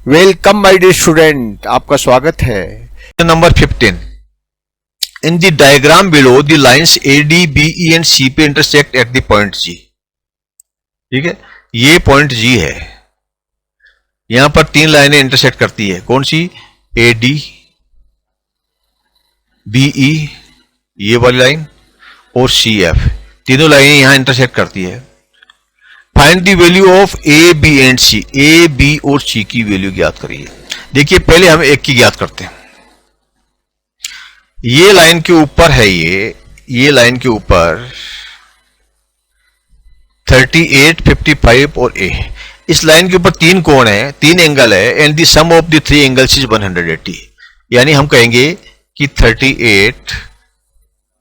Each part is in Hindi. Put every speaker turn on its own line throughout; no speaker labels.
वेलकम माय डियर स्टूडेंट, आपका स्वागत है।
Number 15 in the diagram below the lines A D B E and C पे intersect at the point G. ठीक है, ये पॉइंट जी है, यहां पर तीन लाइनें इंटरसेक्ट करती है। कौन सी? ए डी बी ई ये वाली लाइन और सी एफ, तीनों लाइनें यहां इंटरसेक्ट करती है। Find the value of A B and C, A B और सी की वैल्यू ज्ञात करिए। देखिए, पहले हम एक की ज्ञात करते हैं। ये लाइन के ऊपर है, ये लाइन के ऊपर 38, 55 और ए। इस लाइन के ऊपर तीन कोण है, तीन एंगल है, and the sum of the three angles is 180। यानी हम कहेंगे कि 38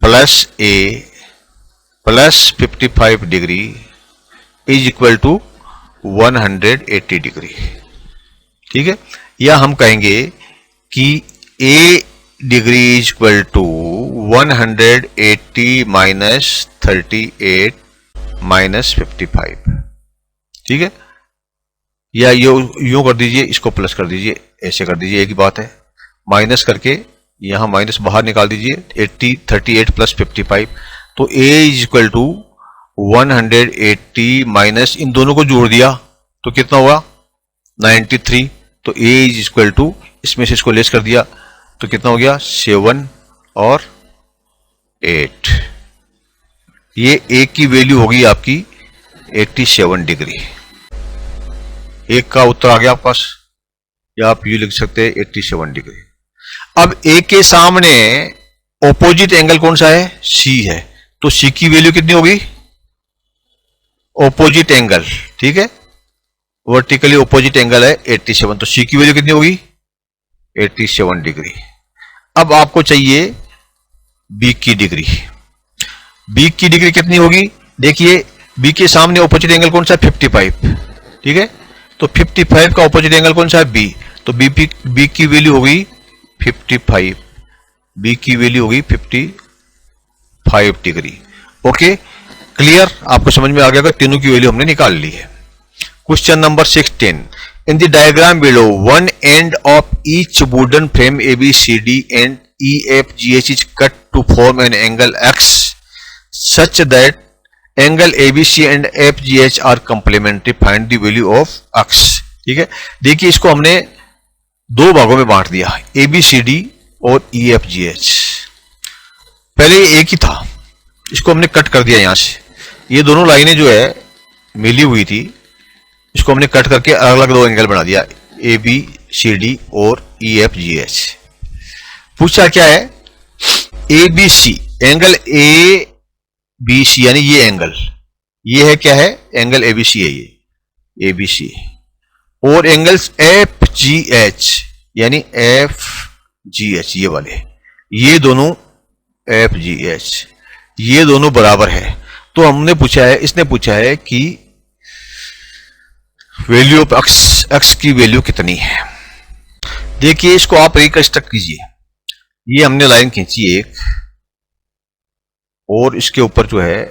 plus A plus 55 degree is equal to 180 degree. ठीक है, या हम कहेंगे कि A degree is equal to 180 minus 38 minus 55। ठीक है, या यूं कर दीजिए, इसको प्लस कर दीजिए, ऐसे कर दीजिए, एक ही बात है। माइनस करके यहां माइनस बाहर निकाल दीजिए, 38 प्लस 55, तो ए इज इक्वल टू 180 माइनस इन दोनों को जोड़ दिया तो कितना हुआ? 93। तो ए इज इक्वल टू, इसमें से इसको लेस कर दिया तो कितना हो गया? 7 और 8। ये ए की वैल्यू होगी आपकी 87 डिग्री। एक का उत्तर आ गया आपके पास, या आप यू लिख सकते हैं 87 डिग्री। अब ए के सामने ऑपोजिट एंगल कौन सा है? सी है, तो सी की वैल्यू कितनी होगी? ऑपोजिट एंगल, ठीक है, वर्टिकली ऑपोजिट एंगल है 87, तो सी की वैल्यू कितनी होगी? 87 डिग्री। अब आपको चाहिए बी की डिग्री। बी की डिग्री कितनी होगी? देखिए, बी के सामने ऑपोजिट एंगल कौन सा है? 55। ठीक है, तो 55 का ऑपोजिट एंगल कौन सा है? बी। तो बी की वैल्यू होगी 55, बी की वैल्यू होगी 55 डिग्री। Okay, clear? आपको समझ में आ गया? तीनों की वैल्यू हमने निकाल ली है। Question number 16 in the diagram below one end of each wooden frame ABCD and EFGH is cut to form an angle X such that angle ABC and FGH are complementary. Find the value of X। ठीक है, देखिए, इसको हमने दो भागों में बांट दिया, ABCD और EFGH। पहले ये एक ही था, इसको हमने कट कर दिया यहां से। ये दोनों लाइनें जो है मिली हुई थी, इसको हमने कट करके अलग अलग दो एंगल बना दिया, ABCD और EFGH। पूछा क्या है? ABC एंगल ABC, यानी ये एंगल, ये है क्या है? एंगल ABC है, ये ABC। और एंगल्स FGH यानी FGH, ये वाले, ये दोनों FGH, ये दोनों बराबर है। तो हमने पूछा है, इसने पूछा है कि वैल्यू ऑफ x की वैल्यू कितनी है। देखिए, इसको आप रिकंस्ट्रक्ट कीजिए। ये हमने लाइन खींची एक, और इसके ऊपर जो है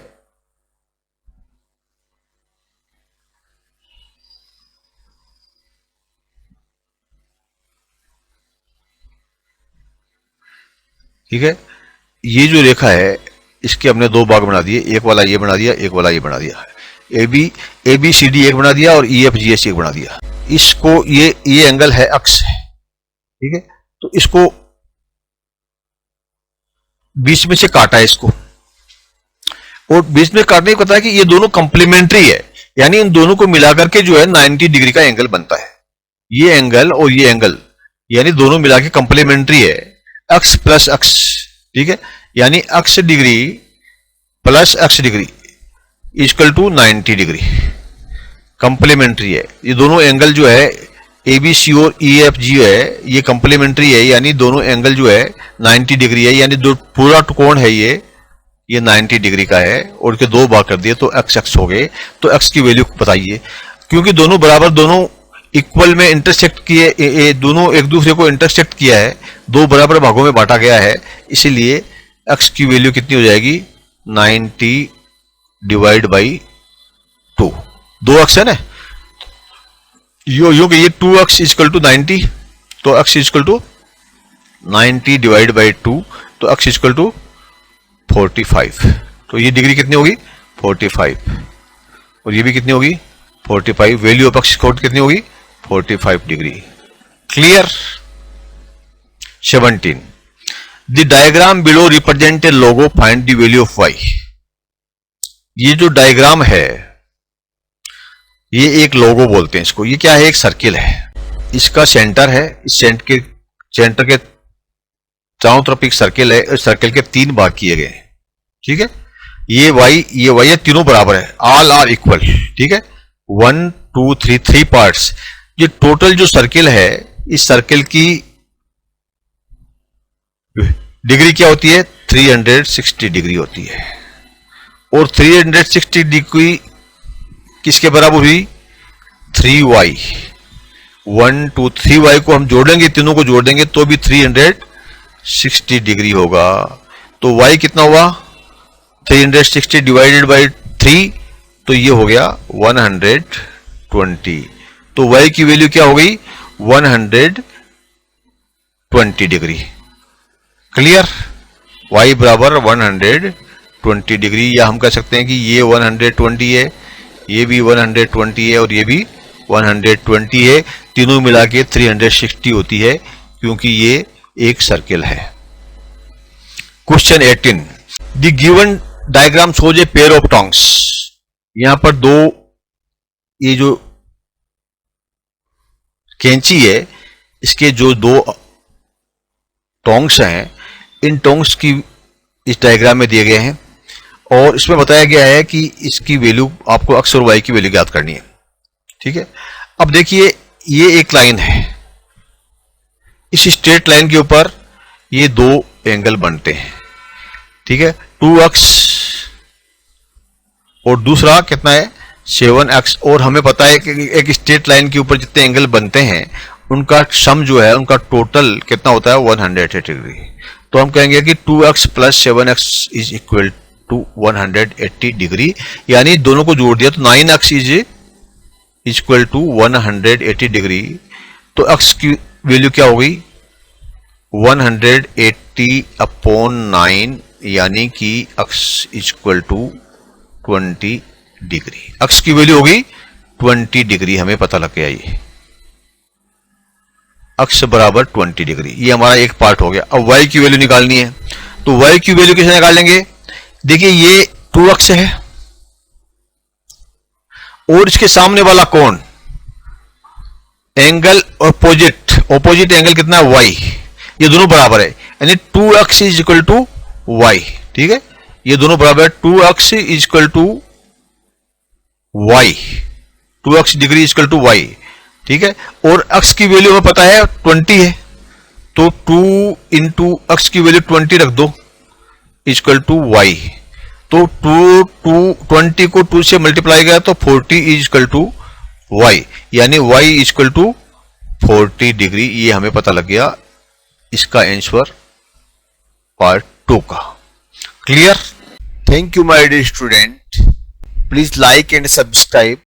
ठीक है, ये जो रेखा है इसके हमने दो भाग बना दिए, एक वाला ये बना दिया, एक वाला ये बना दिया। ABCD एक बना दिया और EFGH एक बना दिया। इसको ये एंगल है X है, ठीक है, तो इसको बीच में से काटा है इसको, और बीच में काटने को पता है कि ये दोनों कंप्लीमेंट्री है, यानी इन दोनों को मिलाकर के जो है 90 डिग्री का एंगल बनता है। ये एंगल और ये एंगल, यानी दोनों मिला के कंप्लीमेंट्री है, X प्लस X। ठीक है, यानी X degree plus X degree equal to 90 degree, complementary है। ये दोनों एंगल जो है ABC और EFG है, ये कंप्लीमेंट्री है, यानी दोनों एंगल जो है 90 डिग्री है, यानी दो पूरा कोण है ये 90 डिग्री का है, और के दो भाग कर दिए तो x हो गए। तो x की वैल्यू बताइए, क्योंकि दोनों बराबर, दोनों इक्वल में इंटरसेक्ट किए, दोनों एक दूसरे को इंटरसेक्ट किया है, दो बराबर भागों में बांटा गया है, इसीलिए x की वैल्यू कितनी हो जाएगी? 90 डिवाइड बाई 2। दो x है ना, यो कि ये 2x इक्वल टू 90, तो x equal to 90 divide by 2, तो x इक्वल टू 45। तो ये डिग्री कितनी होगी 45, और ये भी कितनी होगी 45। वैल्यू ऑफ x कितनी होगी 45 degree. Clear. 17 the diagram below represent a logo, find the value of y। ये जो डायग्राम है ये एक लोगो बोलते हैं इसको। ये क्या है, एक सर्किल है, इसका सेंटर है, इस सेंटर के चारों तरफ एक सर्किल है, इस सर्किल के 3 भाग किए गए हैं। ठीक है, ये y है, तीनों बराबर है, ऑल आर इक्वल। ठीक है, 1 2 3 3 पार्ट्स। ये टोटल जो सर्किल है, इस सर्किल की डिग्री क्या होती है 360 डिग्री होती है, और 360 डिग्री किसके बराबर हुई 3y। 1 2 3y को हम जोड़ेंगे, तीनों को जोड़ देंगे तो भी 360 डिग्री होगा। तो y कितना हुआ 360 डिवाइडेड बाई 3, तो ये हो गया 120। तो y की वैल्यू क्या हो गई 120 डिग्री। क्लियर। y बराबर 120 डिग्री, या हम कह सकते हैं कि ये 120 है, ये भी 120 है, और ये भी 120 है। तीनों मिला के 360 होती है, क्योंकि ये एक सर्किल है। Question 18 the given diagram shows a pair of tongs. यहां पर दो, ये जो कैंची है इसके जो 2 टोंग्स हैं, इन टोंग्स की इस डायग्राम में दिए गए हैं, और इसमें बताया गया है कि इसकी वैल्यू आपको x और y की वैल्यू ज्ञात करनी है। ठीक है, अब देखिए ये एक लाइन है, इस स्ट्रेट लाइन के ऊपर ये 2 एंगल बनते हैं। ठीक है, 2x और दूसरा कितना है 7x, और हमें पता है कि एक स्ट्रेट लाइन के ऊपर जितने एंगल बनते हैं उनका सम जो है, उनका टोटल कितना होता है 180 डिग्री। तो हम कहेंगे कि 2x plus 7x is equal to 180 degree, यानी दोनों को जोड़ दिया तो 9x is equal to 180 degree. तो x की वैल्यू क्या हो गई 180 अपॉन 9, यानी कि x equal to 20 degree. x की वैल्यू होगी 20 डिग्री, हमें पता लग गया ये x बराबर 20 डिग्री। ये हमारा एक पार्ट हो गया। अब y की वैल्यू निकालनी है, तो y की वैल्यू कैसे निकालेंगे। देखिए ये 2x है, और इसके सामने वाला कौन एंगल ऑपोजिट एंगल कितना है y, ये दोनों बराबर है, यानी 2x is equal to y। ठीक है, ये दोनों बराबर है, 2x is equal to y, 2x degree is equal to y। ठीक है, और x की वैल्यू हमें पता है 20 है, तो 2 इंटू x की वैल्यू 20 रख दो इक्वल टू y। तो 20 को 2 से मल्टीप्लाई किया तो 40 इज इक्वल टू y, यानी y इक्वल टू 40 डिग्री। ये हमें पता लग गया इसका आंसर पार्ट 2 का। Clear.
Thank you, my dear student. Please like and subscribe